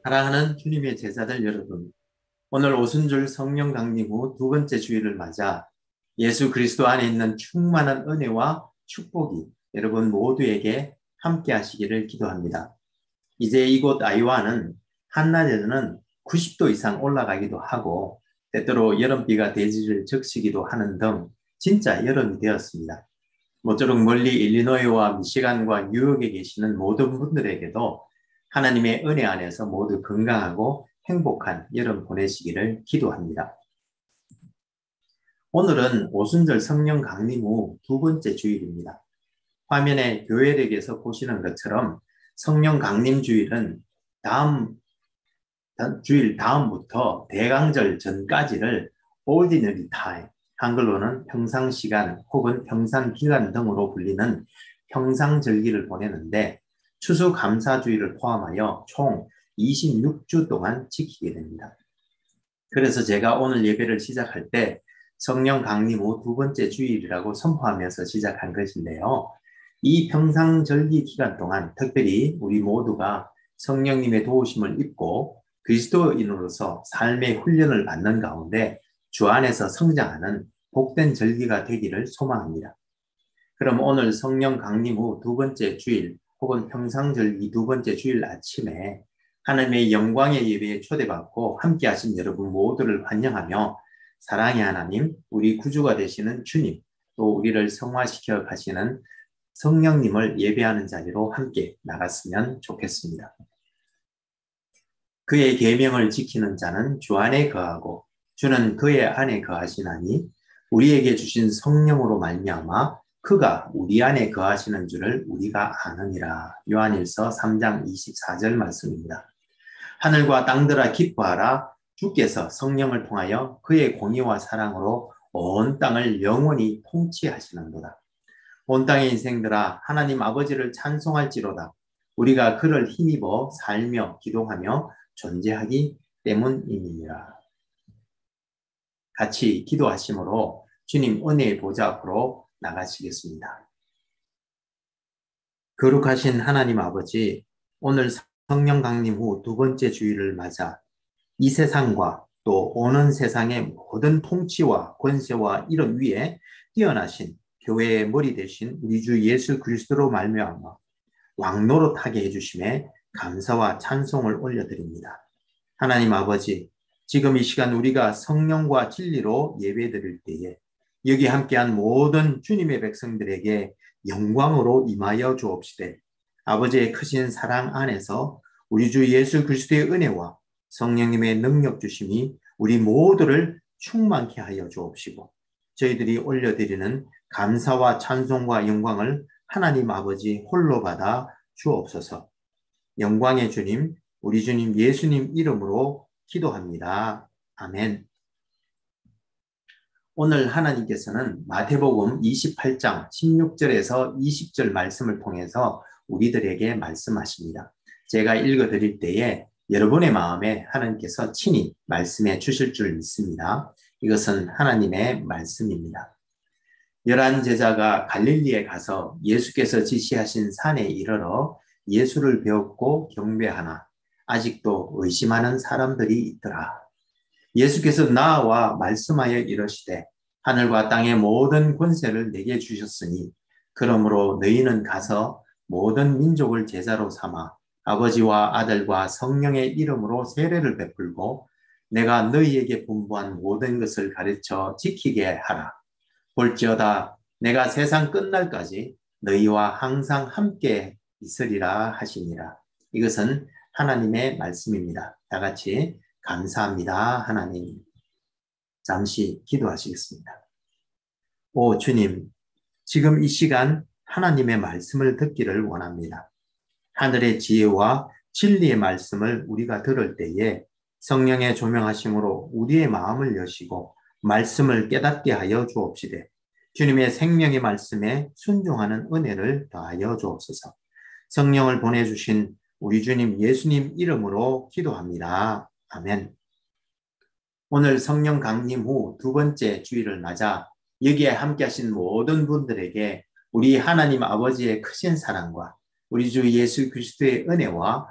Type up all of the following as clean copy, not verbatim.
사랑하는 주님의 제자들 여러분, 오늘 오순절 성령 강림 후 두 번째 주일을 맞아 예수 그리스도 안에 있는 충만한 은혜와 축복이 여러분 모두에게 함께 하시기를 기도합니다. 이제 이곳 아이와는 한낮에는 90도 이상 올라가기도 하고 때때로 여름비가 대지를 적시기도 하는 등 진짜 여름이 되었습니다. 모쪼록 멀리 일리노이와 미시간과 뉴욕에 계시는 모든 분들에게도 하나님의 은혜 안에서 모두 건강하고 행복한 여름 보내시기를 기도합니다. 오늘은 오순절 성령 강림 후 두 번째 주일입니다. 화면에 교회력에서 보시는 것처럼 성령 강림 주일은 다음 주일 다음부터 대강절 전까지를 Ordinary Time, 한글로는 평상시간 혹은 평산기간 등으로 불리는 평상절기를 보내는데 추수감사주일을 포함하여 총 26주 동안 지키게 됩니다. 그래서 제가 오늘 예배를 시작할 때 성령 강림 후 두 번째 주일이라고 선포하면서 시작한 것인데요. 이 평상절기 기간 동안 특별히 우리 모두가 성령님의 도우심을 입고 그리스도인으로서 삶의 훈련을 받는 가운데 주 안에서 성장하는 복된 절기가 되기를 소망합니다. 그럼 오늘 성령 강림 후 두 번째 주일 혹은 평상절기 두 번째 주일 아침에 하나님의 영광의 예배에 초대받고 함께 하신 여러분 모두를 환영하며 사랑의 하나님, 우리 구주가 되시는 주님, 또 우리를 성화시켜 가시는 성령님을 예배하는 자리로 함께 나갔으면 좋겠습니다. 그의 계명을 지키는 자는 주 안에 거하고 주는 그의 안에 거하시나니 우리에게 주신 성령으로 말미암아 그가 우리 안에 거하시는 줄을 우리가 아느니라. 요한일서 3장 24절 말씀입니다. 하늘과 땅들아 기뻐하라. 주께서 성령을 통하여 그의 공의와 사랑으로 온 땅을 영원히 통치하시는도다. 온 땅의 인생들아 하나님 아버지를 찬송할지로다. 우리가 그를 힘입어 살며 기도하며 존재하기 때문이니라. 같이 기도하심으로 주님 은혜의 보좌 앞으로 나가시겠습니다. 거룩하신 하나님 아버지, 오늘 성령 강림 후 두 번째 주일을 맞아 이 세상과 또 오는 세상의 모든 통치와 권세와 이름 위에 뛰어나신 교회의 머리 되신 우리 주 예수 그리스도로 말미암아 왕노릇하게 해주심에 감사와 찬송을 올려드립니다. 하나님 아버지, 지금 이 시간 우리가 성령과 진리로 예배드릴 때에 여기 함께한 모든 주님의 백성들에게 영광으로 임하여 주옵시되 아버지의 크신 사랑 안에서 우리 주 예수 그리스도의 은혜와 성령님의 능력 주심이 우리 모두를 충만케 하여 주옵시고 저희들이 올려드리는 감사와 찬송과 영광을 하나님 아버지 홀로 받아 주옵소서. 영광의 주님, 우리 주님 예수님 이름으로 기도합니다. 아멘. 오늘 하나님께서는 마태복음 28장 16절에서 20절 말씀을 통해서 우리들에게 말씀하십니다. 제가 읽어드릴 때에 여러분의 마음에 하나님께서 친히 말씀해 주실 줄 믿습니다. 이것은 하나님의 말씀입니다. 11 제자가 갈릴리에 가서 예수께서 지시하신 산에 이르러 예수를 배웠고 경배하나 아직도 의심하는 사람들이 있더라. 예수께서 나와 말씀하여 이르시되 하늘과 땅의 모든 권세를 내게 주셨으니 그러므로 너희는 가서 모든 민족을 제자로 삼아 아버지와 아들과 성령의 이름으로 세례를 베풀고 내가 너희에게 분부한 모든 것을 가르쳐 지키게 하라. 볼지어다 내가 세상 끝날까지 너희와 항상 함께 있으리라 하시니라. 이것은 하나님의 말씀입니다. 다 같이 감사합니다. 하나님. 잠시 기도하시겠습니다. 오 주님, 지금 이 시간 하나님의 말씀을 듣기를 원합니다. 하늘의 지혜와 진리의 말씀을 우리가 들을 때에 성령의 조명하심으로 우리의 마음을 여시고 말씀을 깨닫게 하여 주옵시되 주님의 생명의 말씀에 순종하는 은혜를 더하여 주옵소서. 성령을 보내주신 우리 주님 예수님 이름으로 기도합니다. 아멘. 오늘 성령 강림 후 두 번째 주일을 맞아 여기에 함께 하신 모든 분들에게 우리 하나님 아버지의 크신 사랑과 우리 주 예수 그리스도의 은혜와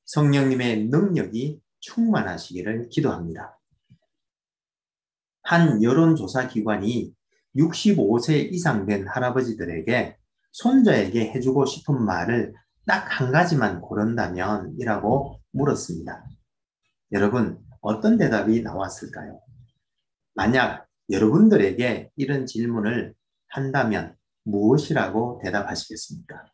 성령님의 능력이 충만하시기를 기도합니다. 한 여론조사 기관이 65세 이상 된 할아버지들에게 손자에게 해주고 싶은 말을 딱 한 가지만 고른다면 이라고 물었습니다. 여러분, 어떤 대답이 나왔을까요? 만약 여러분들에게 이런 질문을 한다면 무엇이라고 대답하시겠습니까?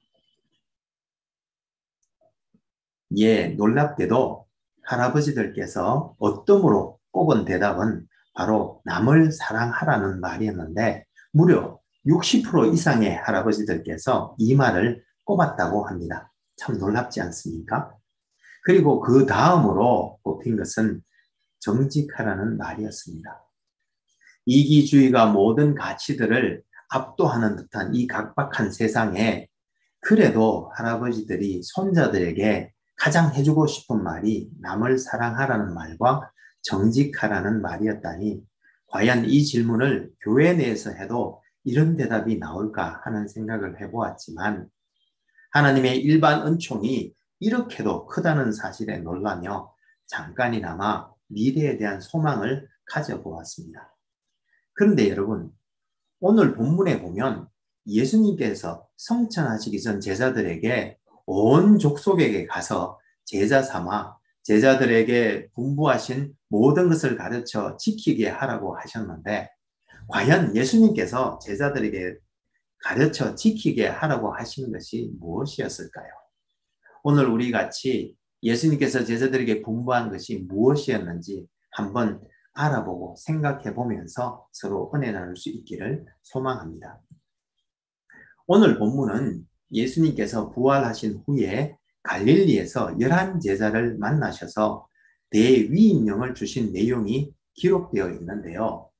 예, 놀랍게도 할아버지들께서 어떤 꼽은 대답은 바로 남을 사랑하라는 말이었는데 무려 60% 이상의 할아버지들께서 이 말을 꼽았다고 합니다. 참 놀랍지 않습니까? 그리고 그 다음으로 꼽힌 것은 정직하라는 말이었습니다. 이기주의가 모든 가치들을 압도하는 듯한 이 각박한 세상에 그래도 할아버지들이 손자들에게 가장 해주고 싶은 말이 남을 사랑하라는 말과 정직하라는 말이었다니 과연 이 질문을 교회 내에서 해도 이런 대답이 나올까 하는 생각을 해보았지만 하나님의 일반 은총이 이렇게도 크다는 사실에 놀라며 잠깐이나마 미래에 대한 소망을 가져보았습니다. 그런데 여러분, 오늘 본문에 보면 예수님께서 성천하시기 전 제자들에게 온 족속에게 가서 제자 삼아 제자들에게 분부하신 모든 것을 가르쳐 지키게 하라고 하셨는데 과연 예수님께서 제자들에게 가르쳐 지키게 하라고 하신 것이 무엇이었을까요? 오늘 우리 같이 예수님께서 제자들에게 분부한 것이 무엇이었는지 한번 알아보고 생각해 보면서 서로 은혜 나눌 수 있기를 소망합니다. 오늘 본문은 예수님께서 부활하신 후에 갈릴리에서 11제자를 만나셔서 대위임령을 주신 내용이 기록되어 있는데요.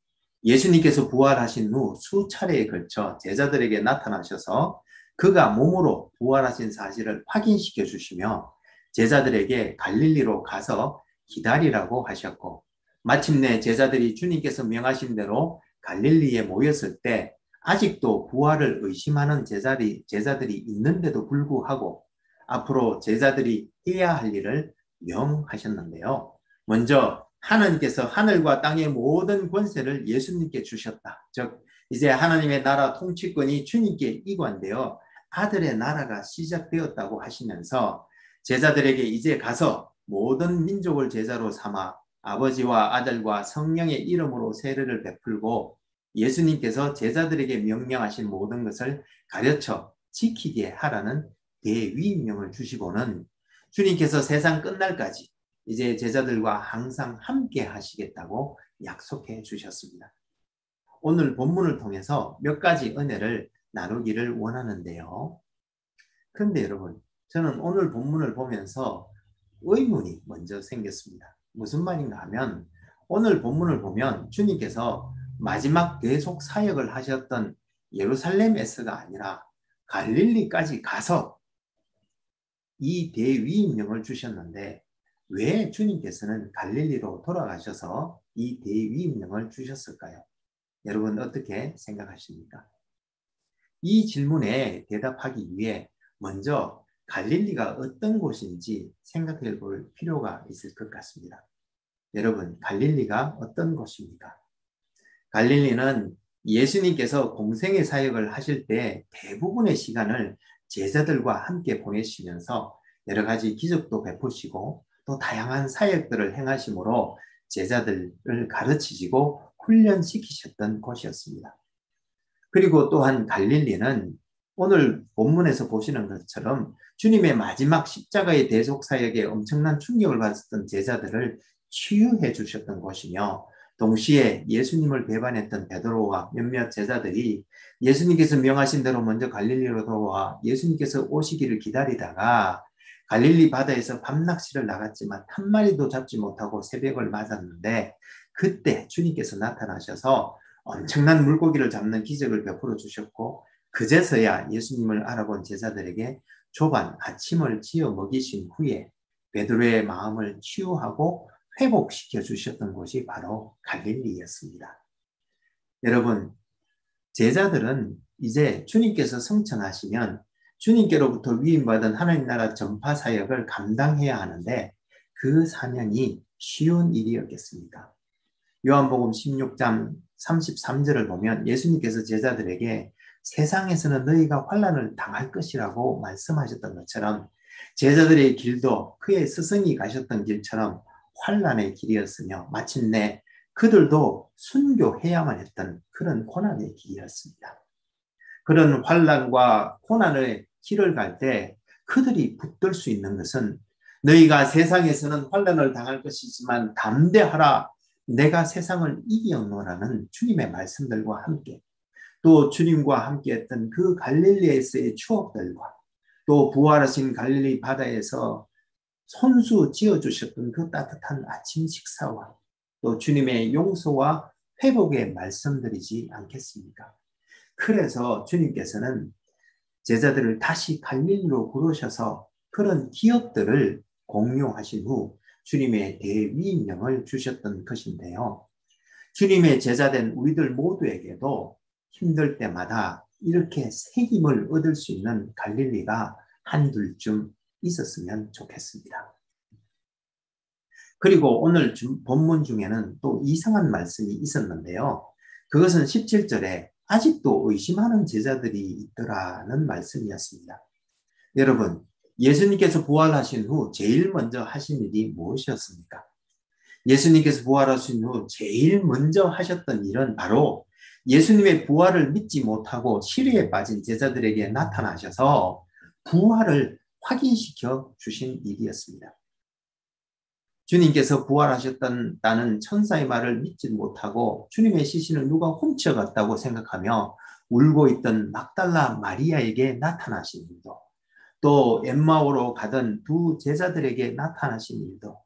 예수님께서 부활하신 후 수차례에 걸쳐 제자들에게 나타나셔서 그가 몸으로 부활하신 사실을 확인시켜 주시며 제자들에게 갈릴리로 가서 기다리라고 하셨고 마침내 제자들이 주님께서 명하신 대로 갈릴리에 모였을 때 아직도 부활을 의심하는 제자들이 있는데도 불구하고 앞으로 제자들이 해야 할 일을 명하셨는데요. 먼저 하나님께서 하늘과 땅의 모든 권세를 예수님께 주셨다. 즉 이제 하나님의 나라 통치권이 주님께 이관되어 아들의 나라가 시작되었다고 하시면서 제자들에게 이제 가서 모든 민족을 제자로 삼아 아버지와 아들과 성령의 이름으로 세례를 베풀고 예수님께서 제자들에게 명령하신 모든 것을 가르쳐 지키게 하라는 대위임령을 주시고는 주님께서 세상 끝날까지 이제 제자들과 항상 함께 하시겠다고 약속해 주셨습니다. 오늘 본문을 통해서 몇 가지 은혜를 나누기를 원하는데요. 그런데 여러분, 저는 오늘 본문을 보면서 의문이 먼저 생겼습니다. 무슨 말인가 하면 오늘 본문을 보면 주님께서 마지막 대속 사역을 하셨던 예루살렘에서가 아니라 갈릴리까지 가서 이 대위임령을 주셨는데 왜 주님께서는 갈릴리로 돌아가셔서 이 대위임령을 주셨을까요? 여러분 어떻게 생각하십니까? 이 질문에 대답하기 위해 먼저 갈릴리가 어떤 곳인지 생각해 볼 필요가 있을 것 같습니다. 여러분, 갈릴리가 어떤 곳입니까? 갈릴리는 예수님께서 공생의 사역을 하실 때 대부분의 시간을 제자들과 함께 보내시면서 여러 가지 기적도 베푸시고 또 다양한 사역들을 행하심으로 제자들을 가르치시고 훈련시키셨던 곳이었습니다. 그리고 또한 갈릴리는 오늘 본문에서 보시는 것처럼 주님의 마지막 십자가의 대속 사역에 엄청난 충격을 받았던 제자들을 치유해 주셨던 곳이며 동시에 예수님을 배반했던 베드로와 몇몇 제자들이 예수님께서 명하신 대로 먼저 갈릴리로 돌아와 예수님께서 오시기를 기다리다가 갈릴리 바다에서 밤낚시를 나갔지만 한 마리도 잡지 못하고 새벽을 맞았는데 그때 주님께서 나타나셔서 엄청난 물고기를 잡는 기적을 베풀어 주셨고 그제서야 예수님을 알아본 제자들에게 조반 아침을 지어 먹이신 후에 베드로의 마음을 치유하고 회복시켜 주셨던 곳이 바로 갈릴리였습니다. 여러분, 제자들은 이제 주님께서 성천하시면 주님께로부터 위임받은 하나님 나라 전파 사역을 감당해야 하는데 그 사명이 쉬운 일이었겠습니까? 요한복음 16장 33절을 보면 예수님께서 제자들에게 세상에서는 너희가 환난을 당할 것이라고 말씀하셨던 것처럼 제자들의 길도 그의 스승이 가셨던 길처럼 환난의 길이었으며 마침내 그들도 순교해야만 했던 그런 고난의 길이었습니다. 그런 환난과 고난의 길을 갈 때 그들이 붙들 수 있는 것은 너희가 세상에서는 환난을 당할 것이지만 담대하라 내가 세상을 이기었노라는 주님의 말씀들과 함께 또 주님과 함께 했던 그 갈릴리에서의 추억들과 또 부활하신 갈릴리 바다에서 손수 지어주셨던 그 따뜻한 아침 식사와 또 주님의 용서와 회복의 말씀들이지 않겠습니까? 그래서 주님께서는 제자들을 다시 갈릴리로 부르셔서 그런 기억들을 공유하신 후 주님의 대위임령을 주셨던 것인데요. 주님의 제자된 우리들 모두에게도 힘들 때마다 이렇게 새 힘을 얻을 수 있는 갈릴리가 한둘쯤 있었으면 좋겠습니다. 그리고 오늘 본문 중에는 또 이상한 말씀이 있었는데요. 그것은 17절에 아직도 의심하는 제자들이 있더라는 말씀이었습니다. 여러분, 예수님께서 부활하신 후 제일 먼저 하신 일이 무엇이었습니까? 예수님께서 부활하신 후 제일 먼저 하셨던 일은 바로 예수님의 부활을 믿지 못하고 시리에 빠진 제자들에게 나타나셔서 부활을 확인시켜 주신 일이었습니다. 주님께서 부활하셨다는 천사의 말을 믿지 못하고 주님의 시신을 누가 훔쳐갔다고 생각하며 울고 있던 막달라 마리아에게 나타나신 일도 또 엠마오로 가던 두 제자들에게 나타나신 일도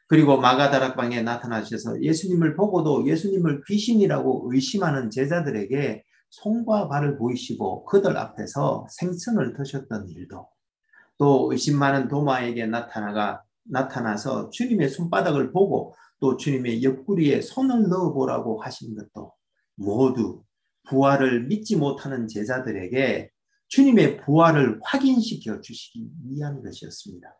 그리고 마가다락방에 나타나셔서 예수님을 보고도 예수님을 귀신이라고 의심하는 제자들에게 손과 발을 보이시고 그들 앞에서 생선을 드셨던 일도 또 의심 많은 도마에게 나타나서 주님의 손바닥을 보고 또 주님의 옆구리에 손을 넣어보라고 하신 것도 모두 부활을 믿지 못하는 제자들에게 주님의 부활을 확인시켜 주시기 위한 것이었습니다.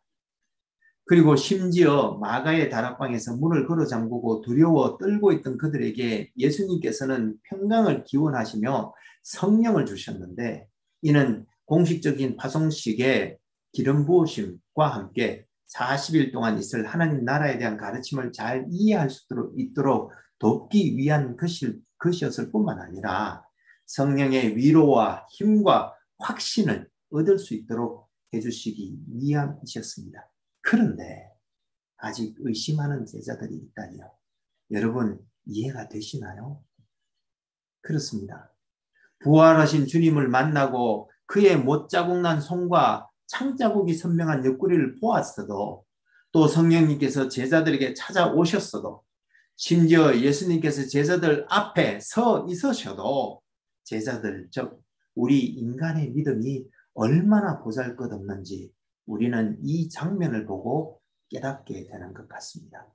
그리고 심지어 마가의 다락방에서 문을 걸어 잠그고 두려워 떨고 있던 그들에게 예수님께서는 평강을 기원하시며 성령을 주셨는데 이는 공식적인 파송식의 기름 부으심과 함께 40일 동안 있을 하나님 나라에 대한 가르침을 잘 이해할 수 있도록 돕기 위한 것이었을 뿐만 아니라 성령의 위로와 힘과 확신을 얻을 수 있도록 해주시기 위함이셨습니다. 그런데 아직 의심하는 제자들이 있다니요. 여러분 이해가 되시나요? 그렇습니다. 부활하신 주님을 만나고 그의 못자국난 손과 창자국이 선명한 옆구리를 보았어도 또 성령님께서 제자들에게 찾아오셨어도 심지어 예수님께서 제자들 앞에 서 있으셔도 제자들 즉 우리 인간의 믿음이 얼마나 보잘것없는지 우리는 이 장면을 보고 깨닫게 되는 것 같습니다.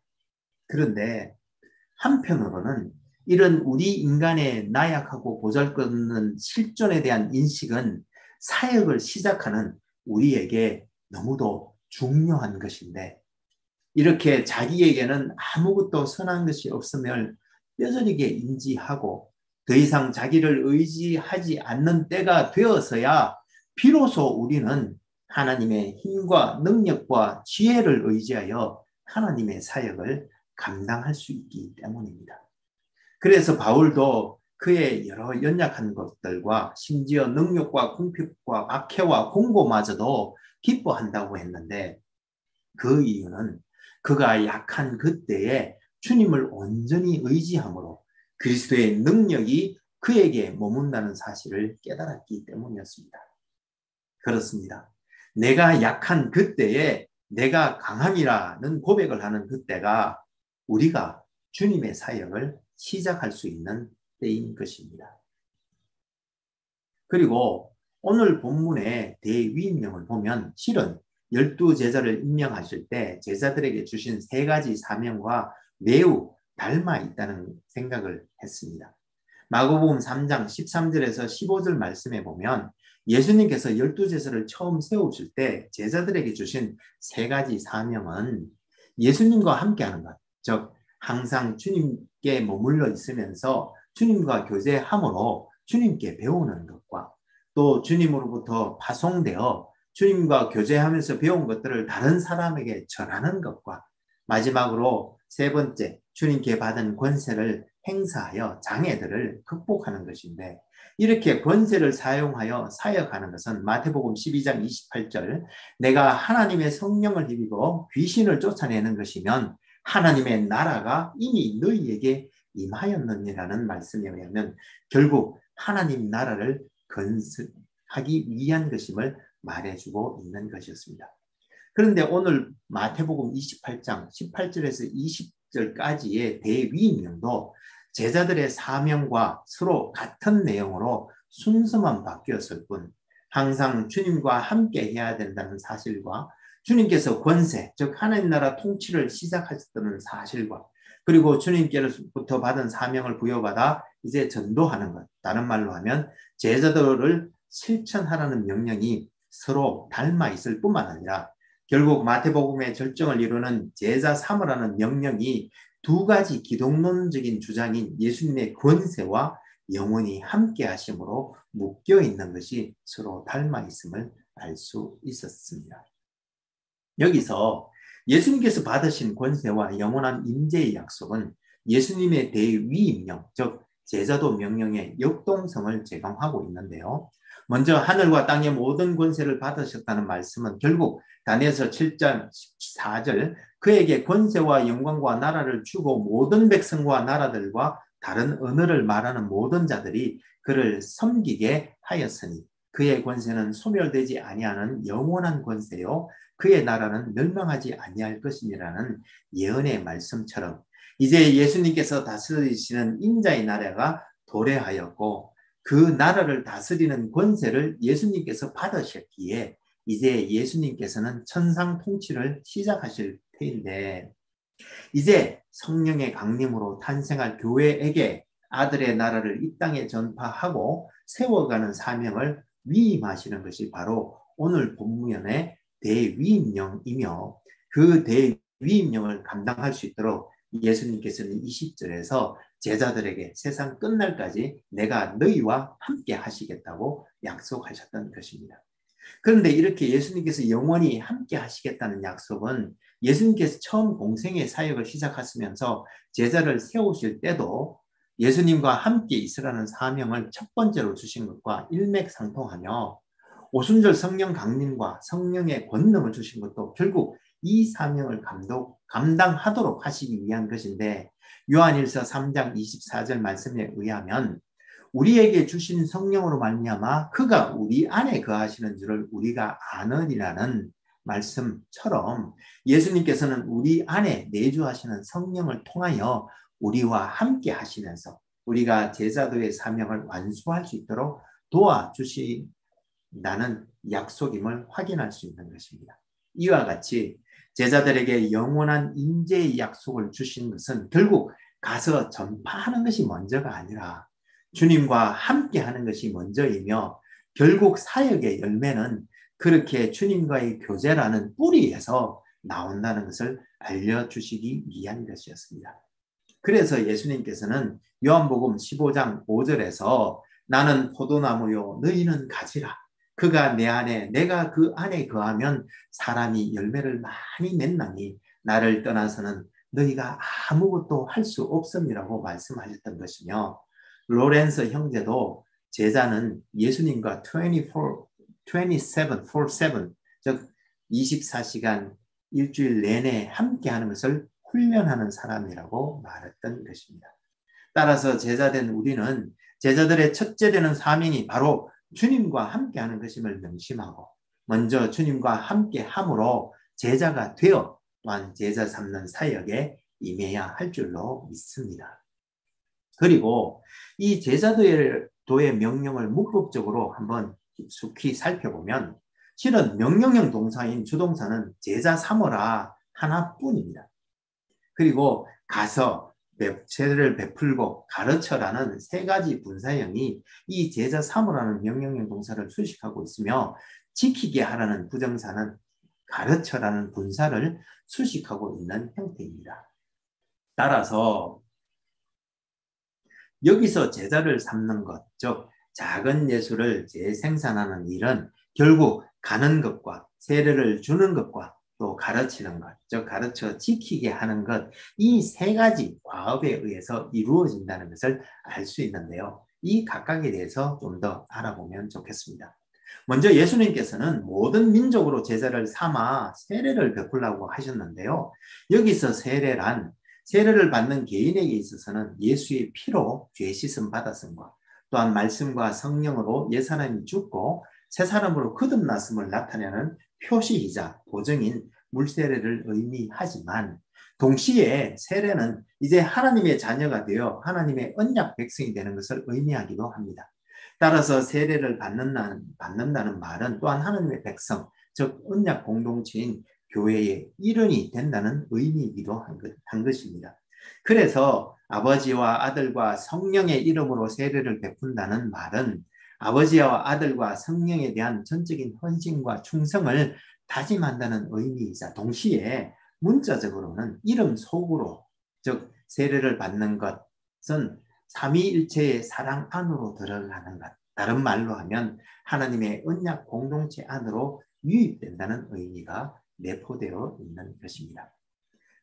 그런데 한편으로는 이런 우리 인간의 나약하고 보잘것없는 실존에 대한 인식은 사역을 시작하는 우리에게 너무도 중요한 것인데 이렇게 자기에게는 아무것도 선한 것이 없음을 뼈저리게 인지하고 더 이상 자기를 의지하지 않는 때가 되어서야 비로소 우리는 하나님의 힘과 능력과 지혜를 의지하여 하나님의 사역을 감당할 수 있기 때문입니다. 그래서 바울도 그의 여러 연약한 것들과 심지어 능력과 궁핍과 박해와 공고마저도 기뻐한다고 했는데 그 이유는 그가 약한 그때에 주님을 온전히 의지함으로 그리스도의 능력이 그에게 머문다는 사실을 깨달았기 때문이었습니다. 그렇습니다. 내가 약한 그때에 내가 강함이라는 고백을 하는 그때가 우리가 주님의 사역을 시작할 수 있는 때인 것입니다. 그리고 오늘 본문의 대위임령을 보면 실은 12제자를 임명하실 때 제자들에게 주신 3가지 사명과 매우 닮아 있다는 생각을 했습니다. 마가복음 3장 13절에서 15절 말씀에 보면 예수님께서 12제사를 처음 세우실 때 제자들에게 주신 세 가지 사명은 예수님과 함께하는 것, 즉 항상 주님께 머물러 있으면서 주님과 교제함으로 주님께 배우는 것과 또 주님으로부터 파송되어 주님과 교제하면서 배운 것들을 다른 사람에게 전하는 것과 마지막으로 세 번째, 주님께 받은 권세를 행사하여 장애들을 극복하는 것인데 이렇게 권세를 사용하여 사역하는 것은 마태복음 12장 28절 내가 하나님의 성령을 힘입어 귀신을 쫓아내는 것이면 하나님의 나라가 이미 너희에게 임하였느니라는 말씀에 의하면 결국 하나님 나라를 건설하기 위한 것임을 말해주고 있는 것이었습니다. 그런데 오늘 마태복음 28장 18절에서 20절까지의 대위임령도 제자들의 사명과 서로 같은 내용으로 순서만 바뀌었을 뿐 항상 주님과 함께 해야 된다는 사실과 주님께서 권세, 즉 하나님 나라 통치를 시작하셨다는 사실과 그리고 주님께로부터 받은 사명을 부여받아 이제 전도하는 것, 다른 말로 하면 제자들을 실천하라는 명령이 서로 닮아 있을 뿐만 아니라 결국 마태복음의 절정을 이루는 제자 삼으라는 명령이 두 가지 기독론적인 주장인 예수님의 권세와 영원히 함께 하심으로 묶여 있는 것이 서로 닮아 있음을 알 수 있었습니다. 여기서 예수님께서 받으신 권세와 영원한 임재의 약속은 예수님의 대위임령, 즉 제자도 명령의 역동성을 제공하고 있는데요. 먼저 하늘과 땅의 모든 권세를 받으셨다는 말씀은 결국 다니엘서 7장 14절 그에게 권세와 영광과 나라를 주고 모든 백성과 나라들과 다른 언어를 말하는 모든 자들이 그를 섬기게 하였으니 그의 권세는 소멸되지 아니하는 영원한 권세요 그의 나라는 멸망하지 아니할 것이니라는 예언의 말씀처럼 이제 예수님께서 다스리시는 인자의 나라가 도래하였고 그 나라를 다스리는 권세를 예수님께서 받으셨기에 이제 예수님께서는 천상 통치를 시작하실 테인데 이제 성령의 강림으로 탄생할 교회에게 아들의 나라를 이 땅에 전파하고 세워가는 사명을 위임하시는 것이 바로 오늘 본문의 대위임령이며 그 대위임령을 감당할 수 있도록 예수님께서는 20절에서 제자들에게 세상 끝날까지 내가 너희와 함께 하시겠다고 약속하셨던 것입니다. 그런데 이렇게 예수님께서 영원히 함께 하시겠다는 약속은 예수님께서 처음 공생의 사역을 시작하시면서 제자를 세우실 때도 예수님과 함께 있으라는 사명을 첫 번째로 주신 것과 일맥상통하며 오순절 성령 강림과 성령의 권능을 주신 것도 결국 이 사명을 감당하도록 하시기 위한 것인데 요한일서 3장 24절 말씀에 의하면 우리에게 주신 성령으로 말미암아 그가 우리 안에 거하시는 줄을 우리가 아느니라는 말씀처럼 예수님께서는 우리 안에 내주하시는 성령을 통하여 우리와 함께 하시면서 우리가 제자도의 사명을 완수할 수 있도록 도와주신다는 약속임을 확인할 수 있는 것입니다. 이와 같이 제자들에게 영원한 임재의 약속을 주신 것은 결국 가서 전파하는 것이 먼저가 아니라 주님과 함께 하는 것이 먼저이며 결국 사역의 열매는 그렇게 주님과의 교제라는 뿌리에서 나온다는 것을 알려주시기 위한 것이었습니다. 그래서 예수님께서는 요한복음 15장 5절에서 나는 포도나무요 너희는 가지라 그가 내 안에 내가 그 안에 거하면 사람이 열매를 많이 맺나니 나를 떠나서는 너희가 아무것도 할 수 없음이라고 말씀하셨던 것이며 로렌서 형제도 제자는 예수님과 24/7 즉 24시간 일주일 내내 함께하는 것을 훈련하는 사람이라고 말했던 것입니다. 따라서 제자된 우리는 제자들의 첫째 되는 사명이 바로 주님과 함께하는 것임을 명심하고 먼저 주님과 함께함으로 제자가 되어 또한 제자 삼는 사역에 임해야 할 줄로 믿습니다. 그리고 이 제자도의 명령을 문법적으로 한번 깊숙이 살펴보면 실은 명령형 동사인 주동사는 제자 삼으라 하나뿐입니다. 그리고 가서 세례를 베풀고 가르쳐라는 세 가지 분사형이 이 제자 삼으라는 명령형 동사를 수식하고 있으며 지키게 하라는 부정사는 가르쳐라는 분사를 수식하고 있는 형태입니다. 따라서 여기서 제자를 삼는 것, 즉 작은 예수를 재생산하는 일은 결국 가는 것과 세례를 주는 것과 또 가르치는 것, 즉 가르쳐 지키게 하는 것, 이 세 가지 과업에 의해서 이루어진다는 것을 알 수 있는데요. 이 각각에 대해서 좀 더 알아보면 좋겠습니다. 먼저 예수님께서는 모든 민족으로 제자를 삼아 세례를 베풀라고 하셨는데요. 여기서 세례를 받는 개인에게 있어서는 예수의 피로 죄 씻음 받았음과 또한 말씀과 성령으로 옛사람이 죽고 새 사람으로 거듭났음을 나타내는 표시이자 보증인 물세례를 의미하지만 동시에 세례는 이제 하나님의 자녀가 되어 하나님의 언약 백성이 되는 것을 의미하기도 합니다. 따라서 세례를 받는다는 말은 또한 하나님의 백성, 즉 언약 공동체인 교회의 일원이 된다는 의미이기도 한 것입니다. 그래서 아버지와 아들과 성령의 이름으로 세례를 베푼다는 말은 아버지와 아들과 성령에 대한 전적인 헌신과 충성을 다짐한다는 의미이자 동시에 문자적으로는 이름 속으로, 즉 세례를 받는 것은 삼위일체의 사랑 안으로 들어가는 것, 다른 말로 하면 하나님의 언약 공동체 안으로 유입된다는 의미가 내포되어 있는 것입니다.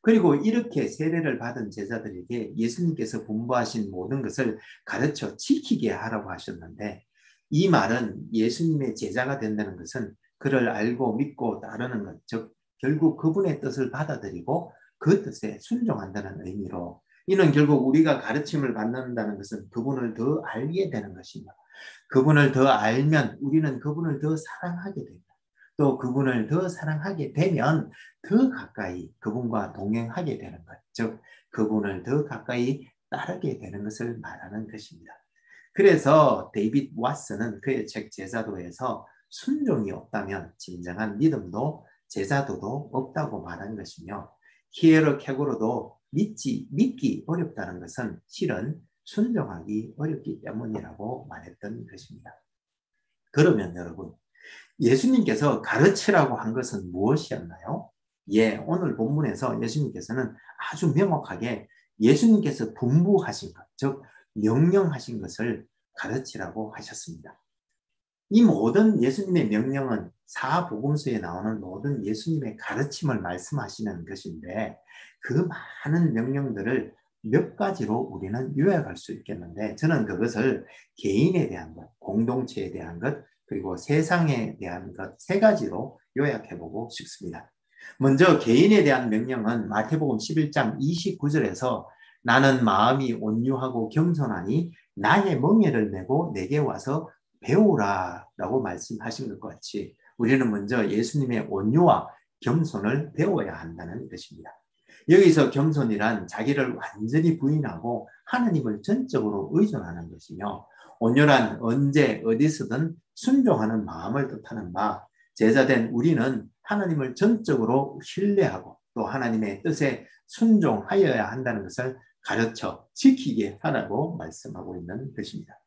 그리고 이렇게 세례를 받은 제자들에게 예수님께서 분부하신 모든 것을 가르쳐 지키게 하라고 하셨는데, 이 말은 예수님의 제자가 된다는 것은 그를 알고 믿고 따르는 것, 즉 결국 그분의 뜻을 받아들이고 그 뜻에 순종한다는 의미로, 이는 결국 우리가 가르침을 받는다는 것은 그분을 더 알게 되는 것이며, 그분을 더 알면 우리는 그분을 더 사랑하게 됩니다. 또 그분을 더 사랑하게 되면 더 가까이 그분과 동행하게 되는 것, 즉 그분을 더 가까이 따르게 되는 것을 말하는 것입니다. 그래서 데이빗 왓슨은 그의 책 제자도에서 순종이 없다면 진정한 믿음도 제자도도 없다고 말한 것이며, 키에르 케고르도 믿기 어렵다는 것은 실은 순종하기 어렵기 때문이라고 말했던 것입니다. 그러면 여러분, 예수님께서 가르치라고 한 것은 무엇이었나요? 오늘 본문에서 예수님께서는 아주 명확하게 예수님께서 분부하신 것, 즉 명령하신 것을 가르치라고 하셨습니다. 이 모든 예수님의 명령은 사복음서에 나오는 모든 예수님의 가르침을 말씀하시는 것인데, 그 많은 명령들을 몇 가지로 우리는 요약할 수 있겠는데, 저는 그것을 개인에 대한 것, 공동체에 대한 것, 그리고 세상에 대한 것 세 가지로 요약해보고 싶습니다. 먼저 개인에 대한 명령은 마태복음 11장 29절에서 나는 마음이 온유하고 겸손하니 나의 멍에를 메고 내게 와서 배우라 라고 말씀하신 것 같이 우리는 먼저 예수님의 온유와 겸손을 배워야 한다는 것입니다. 여기서 겸손이란 자기를 완전히 부인하고 하나님을 전적으로 의존하는 것이며, 온유란 언제 어디서든 순종하는 마음을 뜻하는 바, 제자된 우리는 하나님을 전적으로 신뢰하고 또 하나님의 뜻에 순종하여야 한다는 것을 가르쳐 지키게 하라고 말씀하고 있는 것입니다.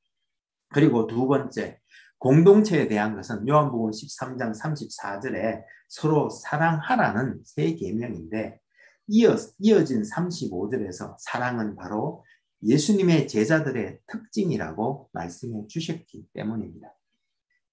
그리고 두 번째, 공동체에 대한 것은 요한복음 13장 34절에 서로 사랑하라는 세 계명인데, 이어진 35절에서 사랑은 바로 예수님의 제자들의 특징이라고 말씀해 주셨기 때문입니다.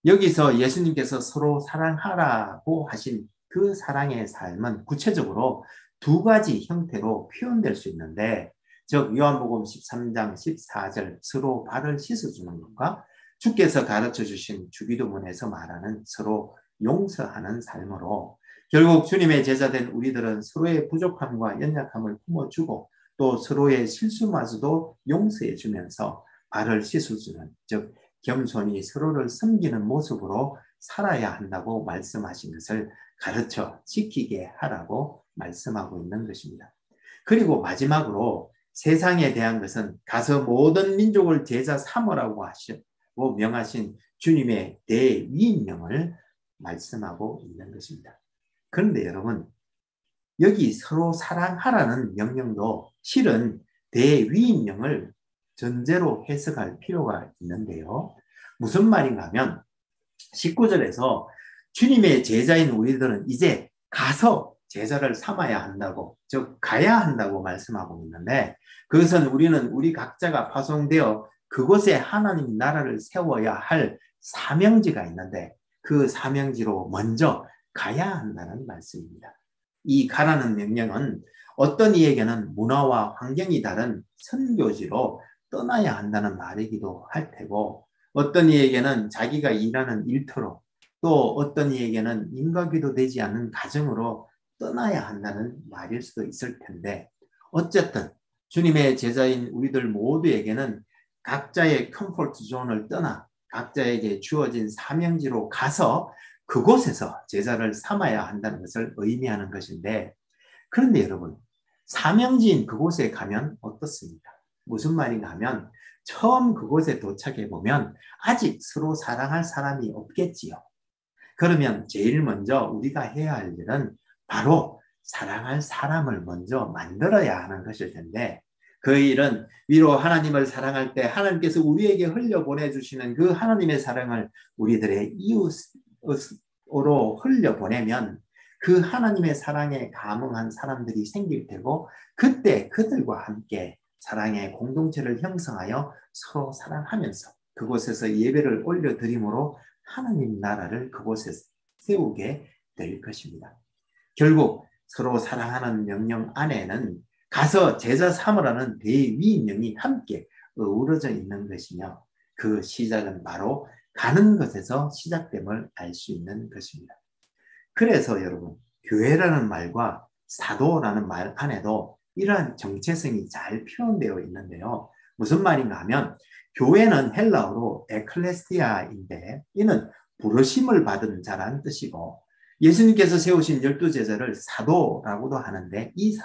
여기서 예수님께서 서로 사랑하라고 하신 그 사랑의 삶은 구체적으로 두 가지 형태로 표현될 수 있는데, 즉 요한복음 13장 14절 서로 발을 씻어주는 것과 주께서 가르쳐 주신 주기도문에서 말하는 서로 용서하는 삶으로, 결국 주님의 제자된 우리들은 서로의 부족함과 연약함을 품어주고 또 서로의 실수마저도 용서해 주면서 발을 씻어주는, 즉 겸손히 서로를 섬기는 모습으로 살아야 한다고 말씀하신 것을 가르쳐 지키게 하라고 말씀하고 있는 것입니다. 그리고 마지막으로 세상에 대한 것은 가서 모든 민족을 제자 삼으라고 하시고 명하신 주님의 대위임령을 말씀하고 있는 것입니다. 그런데 여러분, 여기 서로 사랑하라는 명령도 실은 대위임령을 전제로 해석할 필요가 있는데요. 무슨 말인가 하면 19절에서 주님의 제자인 우리들은 이제 가서 제자를 삼아야 한다고, 즉 가야 한다고 말씀하고 있는데, 그것은 우리 각자가 파송되어 그곳에 하나님 나라를 세워야 할 사명지가 있는데, 그 사명지로 먼저 가야 한다는 말씀입니다. 이 가라는 명령은 어떤 이에게는 문화와 환경이 다른 선교지로 떠나야 한다는 말이기도 할 테고, 어떤 이에게는 자기가 일하는 일터로, 또 어떤 이에게는 인과기도 되지 않는 가정으로 떠나야 한다는 말일 수도 있을 텐데, 어쨌든 주님의 제자인 우리들 모두에게는 각자의 컴포트 존을 떠나 각자에게 주어진 사명지로 가서 그곳에서 제자를 삼아야 한다는 것을 의미하는 것인데, 그런데 여러분, 사명지인 그곳에 가면 어떻습니까? 무슨 말인가 하면 처음 그곳에 도착해 보면 아직 서로 사랑할 사람이 없겠지요. 그러면 제일 먼저 우리가 해야 할 일은 바로 사랑할 사람을 먼저 만들어야 하는 것일 텐데, 그 일은 위로 하나님을 사랑할 때 하나님께서 우리에게 흘려보내주시는 그 하나님의 사랑을 우리들의 이웃으로 흘려보내면 그 하나님의 사랑에 감응한 사람들이 생길 테고, 그때 그들과 함께 사랑의 공동체를 형성하여 서로 사랑하면서 그곳에서 예배를 올려드림으로 하나님 나라를 그곳에 세우게 될 것입니다. 결국 서로 사랑하는 명령 안에는 가서 제자 삼으라는 대위명이 함께 어우러져 있는 것이며, 그 시작은 바로 가는 것에서 시작됨을 알 수 있는 것입니다. 그래서 여러분, 교회라는 말과 사도라는 말 안에도 이러한 정체성이 잘 표현되어 있는데요. 무슨 말인가 하면 교회는 헬라어로 에클레스티아인데, 이는 부르심을 받은 자라는 뜻이고, 예수님께서 세우신 12제자를 사도라고도 하는데, 이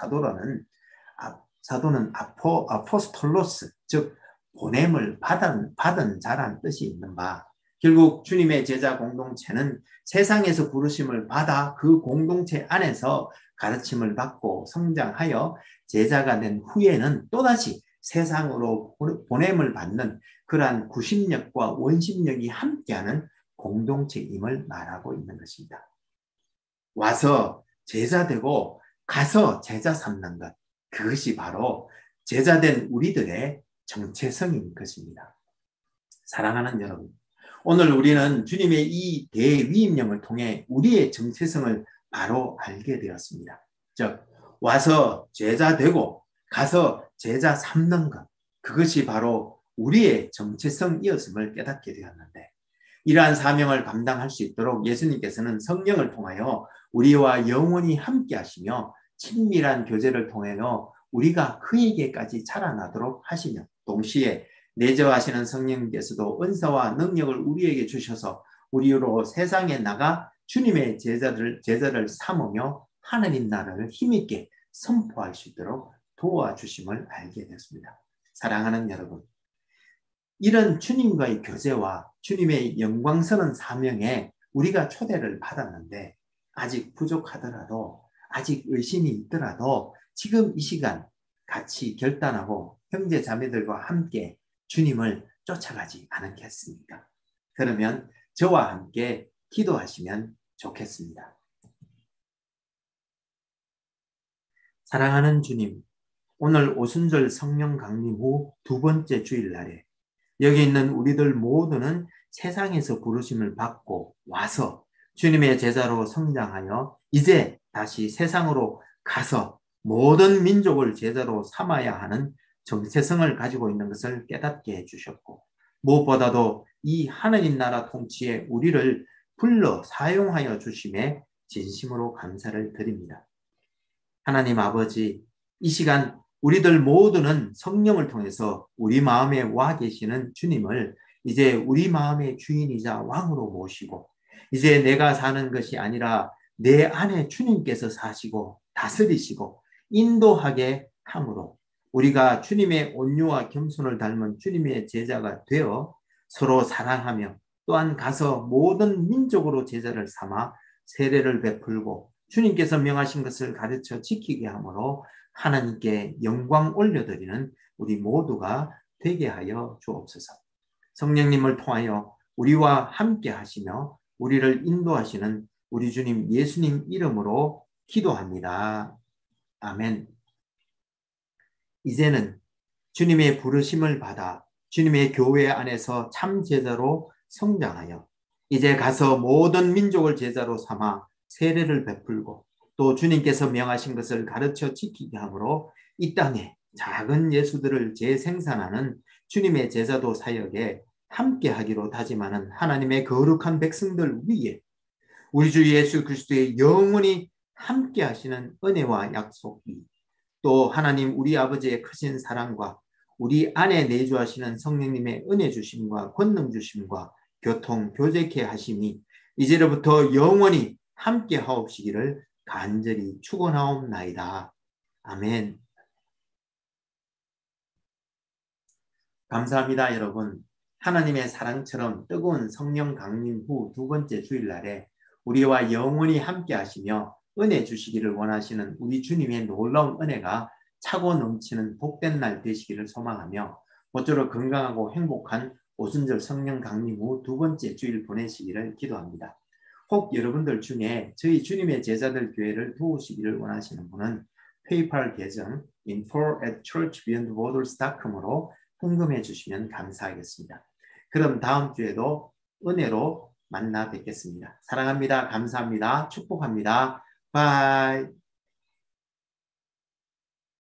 사도는 아포스톨로스, 즉 보냄을 받은 자라는 뜻이 있는 바, 결국 주님의 제자 공동체는 세상에서 부르심을 받아 그 공동체 안에서 가르침을 받고 성장하여 제자가 된 후에는 또다시 세상으로 보냄을 받는 그러한 구심력과 원심력이 함께하는 공동체임을 말하고 있는 것입니다. 와서 제자 되고 가서 제자 삼는 것, 그것이 바로 제자된 우리들의 정체성인 것입니다. 사랑하는 여러분, 오늘 우리는 주님의 이 대위임령을 통해 우리의 정체성을 바로 알게 되었습니다. 즉, 와서 제자 되고 가서 제자 삼는 것, 그것이 바로 우리의 정체성이었음을 깨닫게 되었는데, 이러한 사명을 감당할 수 있도록 예수님께서는 성령을 통하여 우리와 영원히 함께 하시며 친밀한 교제를 통하여 우리가 그에게까지 자라나도록 하시며, 동시에 내재하시는 성령님께서도 은사와 능력을 우리에게 주셔서 우리로 세상에 나가 주님의 제자를 삼으며 하나님 나라를 힘있게 선포할 수 있도록 도와주심을 알게 됐습니다. 사랑하는 여러분, 이런 주님과의 교제와 주님의 영광스러운 사명에 우리가 초대를 받았는데, 아직 부족하더라도, 아직 의심이 있더라도 지금 이 시간 같이 결단하고 형제 자매들과 함께 주님을 쫓아가지 않겠습니까? 그러면 저와 함께 기도하시면 좋겠습니다. 사랑하는 주님, 오늘 오순절 성령 강림 후 두 번째 주일날에 여기 있는 우리들 모두는 세상에서 부르심을 받고 와서 주님의 제자로 성장하여 이제 다시 세상으로 가서 모든 민족을 제자로 삼아야 하는 정체성을 가지고 있는 것을 깨닫게 해주셨고, 무엇보다도 이 하나님 나라 통치에 우리를 불러 사용하여 주심에 진심으로 감사를 드립니다. 하나님 아버지, 이 시간 우리들 모두는 성령을 통해서 우리 마음에 와 계시는 주님을 이제 우리 마음의 주인이자 왕으로 모시고, 이제 내가 사는 것이 아니라 내 안에 주님께서 사시고 다스리시고 인도하게 함으로 우리가 주님의 온유와 겸손을 닮은 주님의 제자가 되어 서로 사랑하며, 또한 가서 모든 민족으로 제자를 삼아 세례를 베풀고 주님께서 명하신 것을 가르쳐 지키게 함으로 하나님께 영광 올려드리는 우리 모두가 되게 하여 주옵소서. 성령님을 통하여 우리와 함께 하시며 우리를 인도하시는 우리 주님 예수님 이름으로 기도합니다. 아멘. 이제는 주님의 부르심을 받아 주님의 교회 안에서 참 제자로 성장하여 이제 가서 모든 민족을 제자로 삼아 세례를 베풀고 또 주님께서 명하신 것을 가르쳐 지키게 하므로 이 땅에 작은 예수들을 재생산하는 주님의 제자도 사역에 함께 하기로 다짐하는 하나님의 거룩한 백성들 위에 우리 주 예수 그리스도의 영원히 함께 하시는 은혜와 약속이 또 하나님 우리 아버지의 크신 사랑과 우리 안에 내주하시는 성령님의 은혜 주심과 권능 주심과 교통 교제케 하심이 이제로부터 영원히 함께 하옵시기를 간절히 축원하옵나이다. 아멘. 감사합니다, 여러분. 하나님의 사랑처럼 뜨거운 성령 강림 후 두 번째 주일날에 우리와 영원히 함께 하시며 은혜 주시기를 원하시는 우리 주님의 놀라운 은혜가 차고 넘치는 복된 날 되시기를 소망하며 모쪼록 건강하고 행복한 오순절 성령 강림 후 두 번째 주일 보내시기를 기도합니다. 혹 여러분들 중에 저희 주님의 제자들 교회를 도우시기를 원하시는 분은 페이팔 계정 info@churchbeyondborderscom으로 헌금해 주시면 감사하겠습니다. 그럼 다음 주에도 은혜로 만나 뵙겠습니다. 사랑합니다. 감사합니다. 축복합니다. 바이.